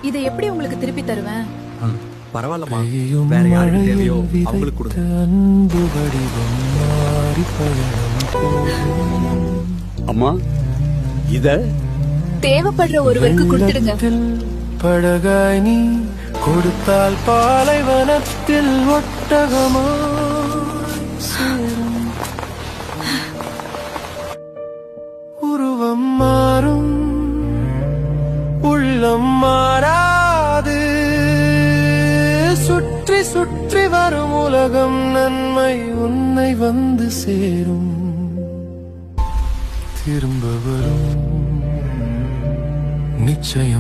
இதை எப்படி உங்களுக்கு திருப்பி தருவேன்? பரவாயில்லமா, வேற யாருக்கு தேவையோ அவங்களுக்கு கொடுங்க. அன்பு வடிவம் மாறி பயணம் போகும். அம்மா இத தேவைப்படுற ஒருவருக்கு கொடுத்துடுங்க. படகாய் நீ கொடுத்தால் பாலைவனத்தில் ஒட்டகமா சேரும். உருவம் மாறும், உள்ளம் மாறாது. சுற்றி சுற்றி வரும் உலகம் நன்மை உன்னை வந்து சேரும். திரும்ப வரும் நிச்சயம்.